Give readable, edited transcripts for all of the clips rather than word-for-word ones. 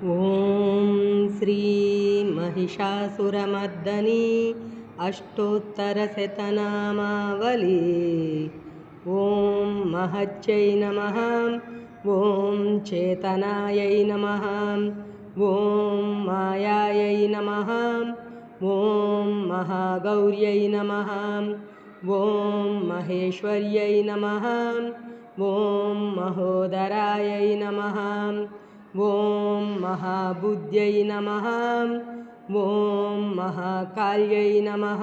ॐ श्री महिषासुरमर्दनी अष्टोत्तरशतनामावली। ॐ महच्यै नमः। ॐ चेतनायै नमः। ॐ मायायै नमः। ॐ महागौर्यै नमः। ॐ महेश्वर्यै नमः। ॐ महोदरायै नमः। ॐ महाबुद्ध्यै नमः। ॐ महाकाल्यै नमः।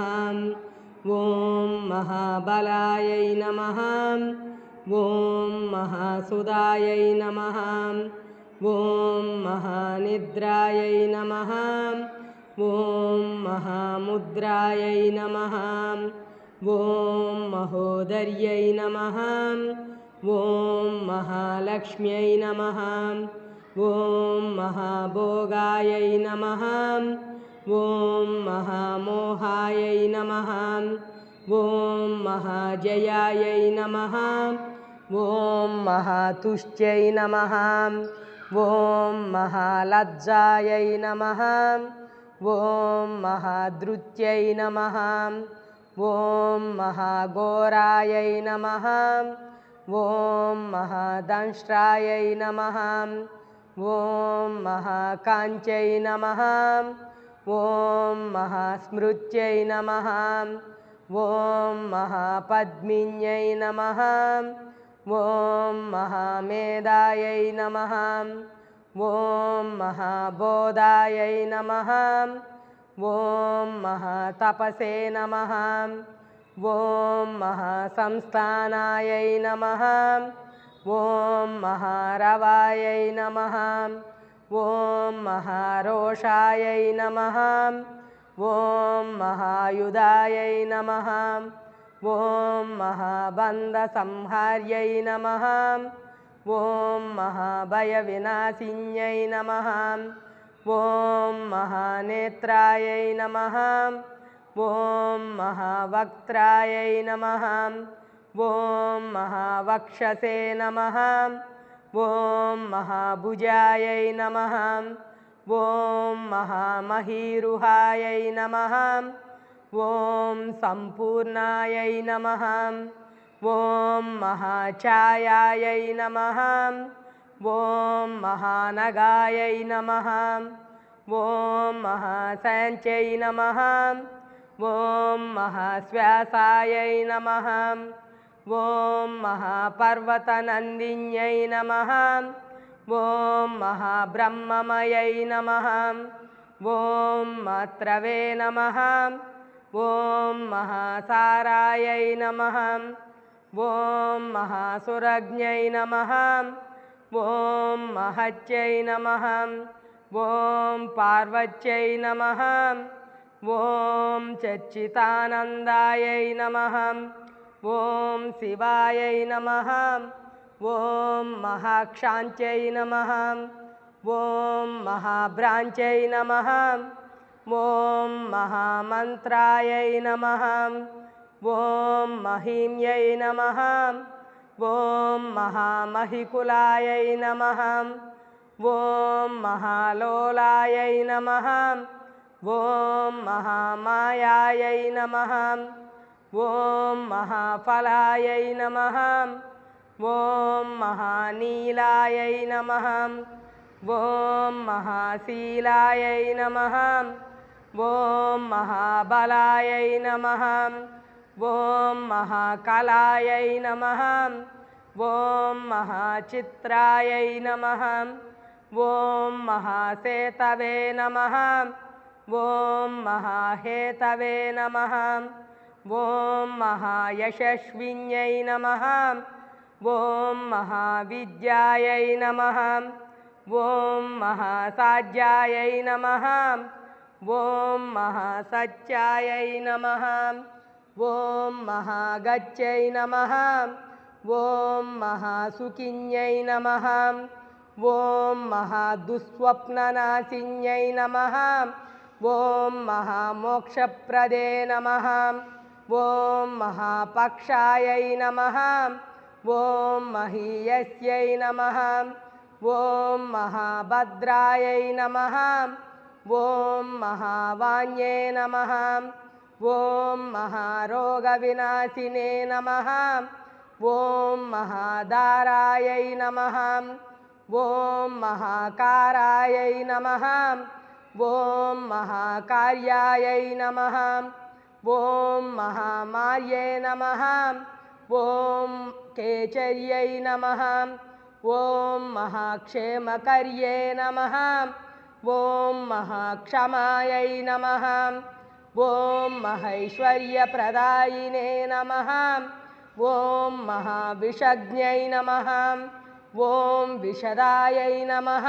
ॐ महाबलायै नमः। ॐ महासुदायै नमः। ॐ महानिद्रायै नमः। ॐ महामुद्रायै नमः। ॐ महोदर्यै नमः। ॐ महालक्ष्म्यै नमः। ॐ महाभोगायै नमः। ॐ महामोहायै नमः। ॐ महाजयायै नमः। ॐ महातुष्ट्यै नमः। ॐ महालज्जायै नमः। ॐ महाधृत्यै नमः। ॐ महाघोरायै नमः। ॐ महादंष्ट्रायै नमः। ॐ महाकाञ्च्यै नमः। ॐ महास्मृत्यै नमः। ॐ महापद्मिन्यै नमः। ॐ महामेधायै नमः। ॐ महाबोधायै नमः। ॐ महातपसे नमः। ॐ महासंस्थानायै नमः। ॐ महारवायै नमः। ॐ महारोषायै नमः। ॐ महायुधायै नमः। ॐ महाबन्धसंहार्यै नमः। ॐ महाभयविनाशिन्यै नमः। ॐ महानेत्रायै नमः। ॐ महावक्त्रायै नमः। ॐ महावक्षसे नमः। ॐ महाभुजायै नमः। ॐ महामहीरुहायै नमः। ॐ सम्पूर्णायै नमः। ॐ महाछायायै नमः। ॐ महानगायै नमः। ॐ महासाञ्च्यै नमः। ॐ महाश्वासायै नमः। ॐ महापर्वतनन्दिन्यै नमः। ॐ महाब्रह्ममयै नमः। ॐ मात्रवे नमः। ॐ महासारायै नमः। ॐ महासुरज्ञै नमः। ॐ महच्यै नमः। ॐ पार्वत्यै नमः। ॐ सच्चिदानन्दायै नमः। ॐ शिवायै नमः। ॐ महाक्षान्त्यै नमः। ॐ महाभ्रान्त्यै नमः। ॐ महामन्त्रायै नमः। ॐ महीम्यै नमः। ॐ महामहिकुलायै नमः। ॐ महालोलायै नमः। ॐ महामायायै नमः। ॐ महाफलायै नमः। ॐ महानीलायै नमः। ॐ महाशीलायै नमः। ॐ महाबलायै नमः। ॐ महाकलायै नमः। ॐ महाचित्रायै नमः। ॐ महासेतवे नमः। ॐ महाहेतवे नमः। ॐ महायशस्विन्यै नमः। ॐ महाविद्यायै नमः। ॐ महासाध्यायै नमः। ॐ महासत्यायै नमः। ॐ महागत्यै नमः। ॐ महासुखिन्यै नमः। ॐ महादुःस्वप्ननाशिन्यै नमः। ॐ महामोक्षप्रदे नमः। ॐ महापक्षायै नमः। ॐ महीयस्यै नमः। ॐ महाभद्रायै नमः ॐ महावाण्ये नमः ॐ महारोगविनाशिने नमः ॐ महादारायै नमः ॐ महाकारायै नमः ॐ महाकार्यायै नमः ॐ महामार्ये नमः ॐ केचर्यै नमः ॐ महाक्षेमकर्ये नमः ॐ महाक्षमायै नमः ॐ महैश्वर्यप्रदायिने नमः ॐ महाविषज्ञै नमः ॐ विशदायै नमः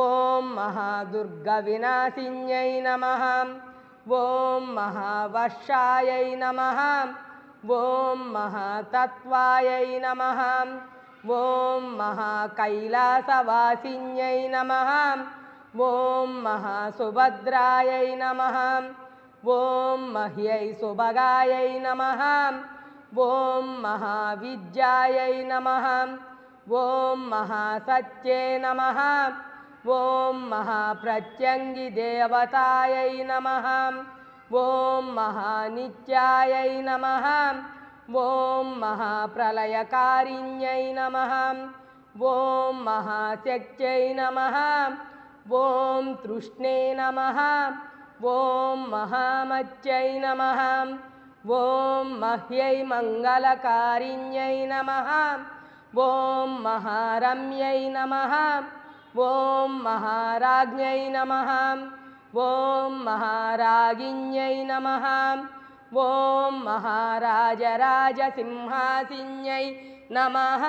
ॐ महादुर्गविनाशिन्यै नमः ॐ महावर्षायै नमः ॐ महातत्त्वायै नमः ॐ महाकैलासवासिन्यै नमः ॐ महासुभद्रायै नमः ॐ मह्यै सुभगायै नमः ॐ महाविद्यायै नमः ॐ महासत्ये नमः ॐ महाप्रत्यङ्गिदेवतायै नमः ॐ महानित्यायै नमः ॐ महाप्रलयकारिण्यै नमः ॐ महाशक्त्यै नमः ॐ तृष्णे नमः ॐ महामत्यै नमः ॐ मह्यै मङ्गलकारिण्यै नमः ॐ महारम्यै नमः ॐ महाराज्ञै नमः ॐ महारागिन्यै नमः ॐ महाराजराजसिंहासिन्यै नमः।